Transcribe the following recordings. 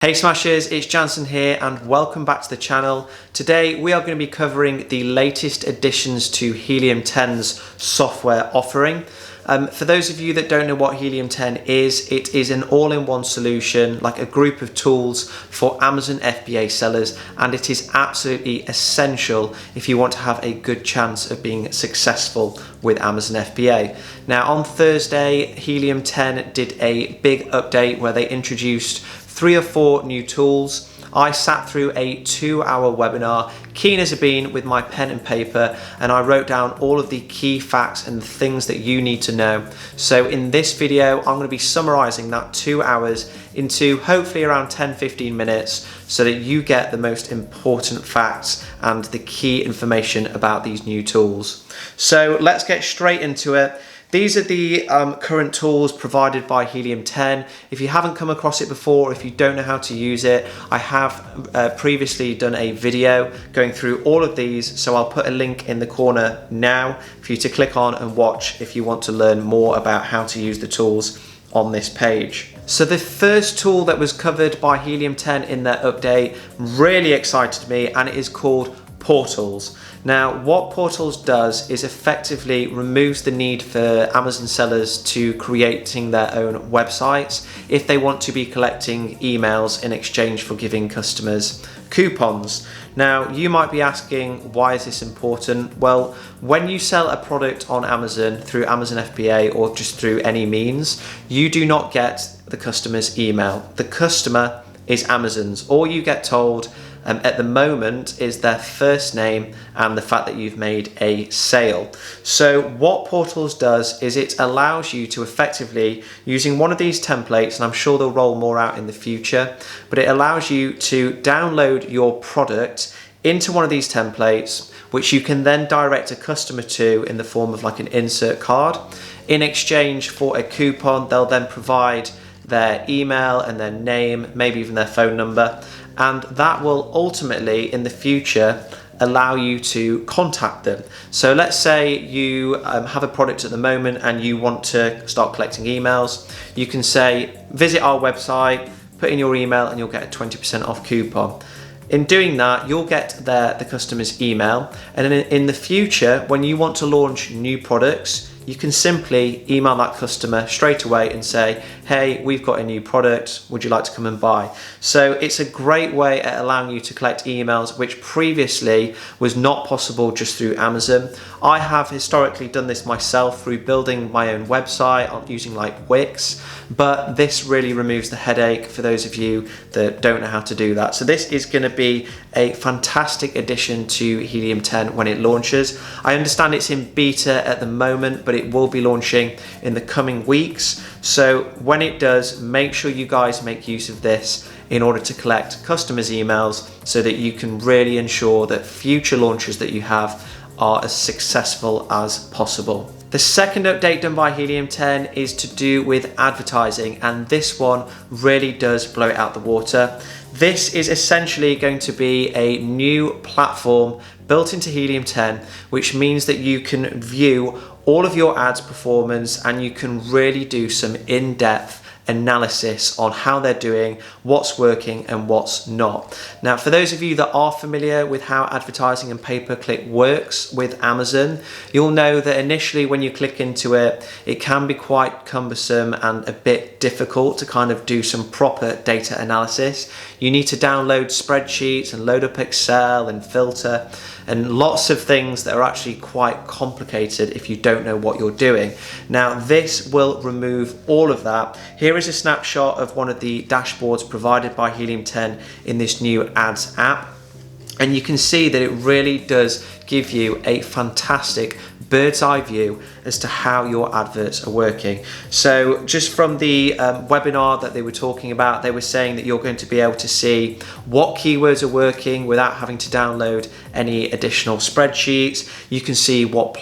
Hey Smashers, it's Jansen here and welcome back to the channel. Today we are going to be covering the latest additions to Helium 10's software offering. For those of you that don't know what Helium 10 is, it is an all-in-one solution, like a group of tools for Amazon FBA sellers, and it is absolutely essential if you want to have a good chance of being successful with Amazon FBA. Now on Thursday, Helium 10 did a big update where they introduced 3 or 4 new tools. I sat through a 2-hour webinar, keen as a bean with my pen and paper, and I wrote down all of the key facts and things that you need to know. So in this video, I'm going to be summarizing that 2 hours into hopefully around 10-15 minutes so that you get the most important facts and the key information about these new tools. So let's get straight into it. These are the current tools provided by Helium 10. If you haven't come across it before, if you don't know how to use it, I have previously done a video going through all of these, so I'll put a link in the corner now for you to click on and watch if you want to learn more about how to use the tools on this page. So the first tool that was covered by Helium 10 in their update really excited me, and it is called Portals. Now, what Portals does is effectively removes the need for Amazon sellers to creating their own websites if they want to be collecting emails in exchange for giving customers coupons. Now, you might be asking, why is this important? Well, when you sell a product on Amazon through Amazon FBA or just through any means, you do not get the customer's email. The customer is Amazon's. All you get told at the moment is their first name and the fact that you've made a sale. So what Portals does is it allows you to effectively, using one of these templates, and I'm sure they'll roll more out in the future, but it allows you to download your product into one of these templates, which you can then direct a customer to in the form of like an insert card. In exchange for a coupon, they'll then provide their email and their name, maybe even their phone number, and that will ultimately in the future allow you to contact them. So let's say you have a product at the moment and you want to start collecting emails. You can say, visit our website, put in your email, and you'll get a 20% off coupon. In doing that, you'll get the customer's email, and in the future, when you want to launch new products, you can simply email that customer straight away and say, hey, we've got a new product, would you like to come and buy? So it's a great way at allowing you to collect emails, which previously was not possible just through Amazon. I have historically done this myself through building my own website using like Wix, but this really removes the headache for those of you that don't know how to do that. So this is going to be a fantastic addition to Helium 10 when it launches. I understand it's in beta at the moment, but it will be launching in the coming weeks. So when it does, make sure you guys make use of this in order to collect customers' emails so that you can really ensure that future launches that you have are as successful as possible. The second update done by Helium 10 is to do with advertising, and this one really does blow it out the water. This is essentially going to be a new platform built into Helium 10, which means that you can view all of your ads performance and you can really do some in-depth analysis on how they're doing, what's working and what's not. Now, for those of you that are familiar with how advertising and pay-per-click works with Amazon, you'll know that initially when you click into it, it can be quite cumbersome and a bit difficult to kind of do some proper data analysis. You need to download spreadsheets and load up Excel and filter and lots of things that are actually quite complicated if you don't know what you're doing. Now, this will remove all of that. Here is a snapshot of one of the dashboards provided by Helium 10 in this new ads app. And you can see that it really does give you a fantastic bird's eye view as to how your adverts are working. So just from the webinar that they were talking about, they were saying that you're going to be able to see what keywords are working without having to download any additional spreadsheets. You can see what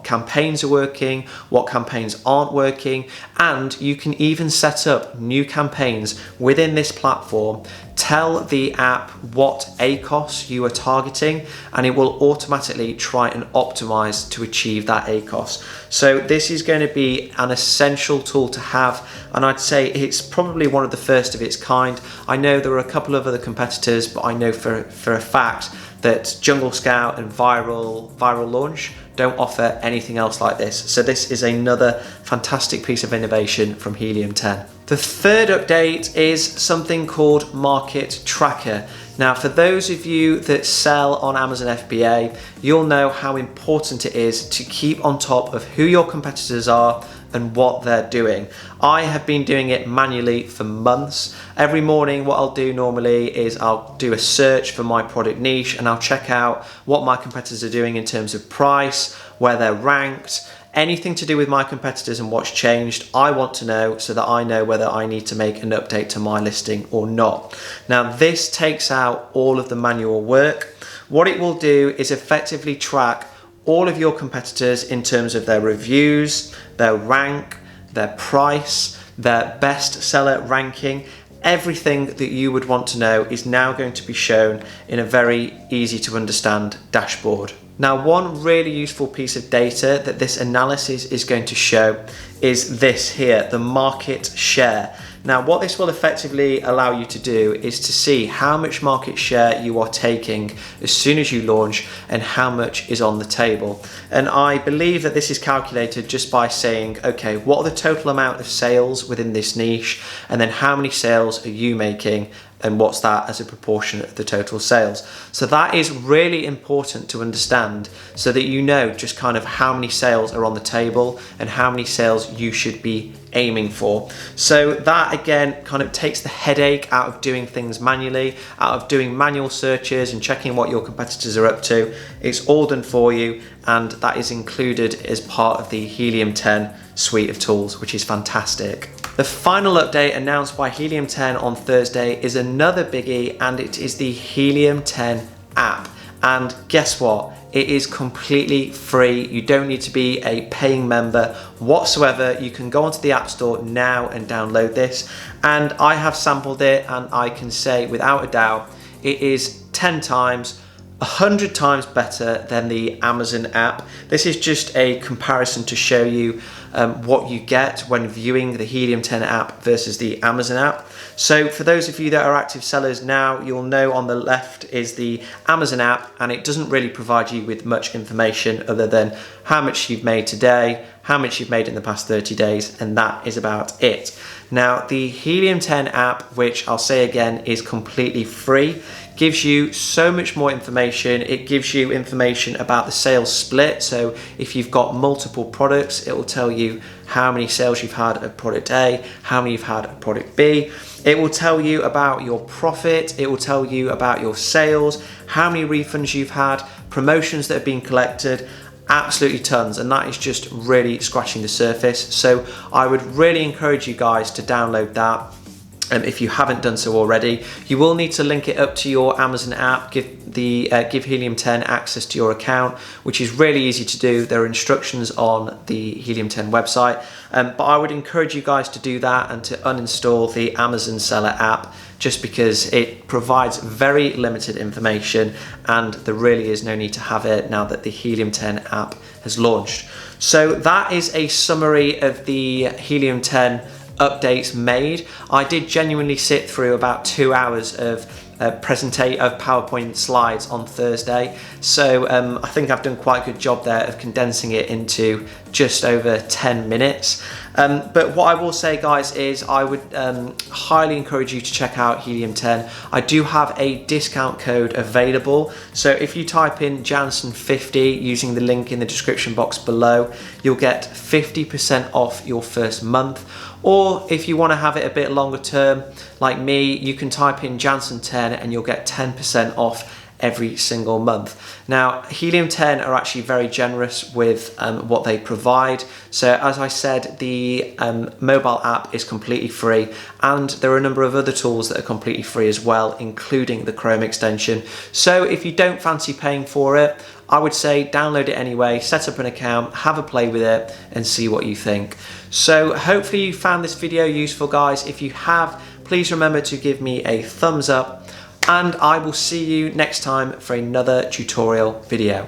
campaigns are working, what campaigns aren't working, and you can even set up new campaigns within this platform tell the app what ACOS you are targeting, and it will automatically try and optimize to achieve that ACOS. So this is going to be an essential tool to have, and I'd say it's probably one of the first of its kind. I know there are a couple of other competitors, but I know for a fact that Jungle Scout and Viral Launch don't offer anything else like this. So this is another fantastic piece of innovation from Helium 10. The third update is something called Market Tracker. Now, for those of you that sell on Amazon FBA, you'll know how important it is to keep on top of who your competitors are and what they're doing. I have been doing it manually for months. Every morning, what I'll do normally is I'll do a search for my product niche, and I'll check out what my competitors are doing in terms of price, where they're ranked, anything to do with my competitors and what's changed. I want to know so that I know whether I need to make an update to my listing or not. Now, this takes out all of the manual work. What it will do is effectively track all of your competitors in terms of their reviews, their rank, their price, their best seller ranking. Everything that you would want to know is now going to be shown in a very easy to understand dashboard. Now, one really useful piece of data that this analysis is going to show is this here, the market share. Now, what this will effectively allow you to do is to see how much market share you are taking as soon as you launch and how much is on the table. And I believe that this is calculated just by saying, okay, what are the total amount of sales within this niche? And then how many sales are you making? And what's that as a proportion of the total sales? So that is really important to understand so that you know just kind of how many sales are on the table and how many sales you should be aiming for. So that again kind of takes the headache out of doing things manually, out of doing manual searches and checking what your competitors are up to. It's all done for you, and that is included as part of the Helium 10 suite of tools, which is fantastic. The final update announced by Helium 10 on Thursday is another biggie, and it is the Helium 10 app. And guess what? It is completely free. You don't need to be a paying member whatsoever. You can go onto the App Store now and download this. And I have sampled it, and I can say without a doubt, it is 10 times, 100 times better than the Amazon app. This is just a comparison to show you what you get when viewing the Helium 10 app versus the Amazon app. So for those of you that are active sellers now, you'll know on the left is the Amazon app, and it doesn't really provide you with much information other than how much you've made today, how much you've made in the past 30 days, and that is about it. Now, the Helium 10 app, which I'll say again is completely free, gives you so much more information. It gives you information about the sales split. So if you've got multiple products, it will tell you how many sales you've had of product A, how many you've had of product B. It will tell you about your profit. It will tell you about your sales, how many refunds you've had, promotions that have been collected, absolutely tons. And that is just really scratching the surface. So I would really encourage you guys to download that. If you haven't done so already, you will need to link it up to your Amazon app, give Helium 10 access to your account, which is really easy to do. There are instructions on the Helium 10 website, but I would encourage you guys to do that and to uninstall the Amazon Seller app, just because it provides very limited information and there really is no need to have it now that the Helium 10 app has launched. So that is a summary of the Helium 10 updates made. I did genuinely sit through about 2 hours of PowerPoint slides on Thursday, so I think I've done quite a good job there of condensing it into just over 10 minutes. But what I will say, guys, is I would highly encourage you to check out Helium 10. I do have a discount code available, so if you type in Jansen50 using the link in the description box below, you'll get 50% off your first month. Or if you want to have it a bit longer term, like me, you can type in Jansen10 and you'll get 10% off every single month. Now, Helium 10 are actually very generous with what they provide. So as I said, the mobile app is completely free, and there are a number of other tools that are completely free as well, including the Chrome extension. So if you don't fancy paying for it, I would say download it anyway, set up an account, have a play with it and see what you think. So hopefully you found this video useful, guys. If you have, please remember to give me a thumbs up, and I will see you next time for another tutorial video.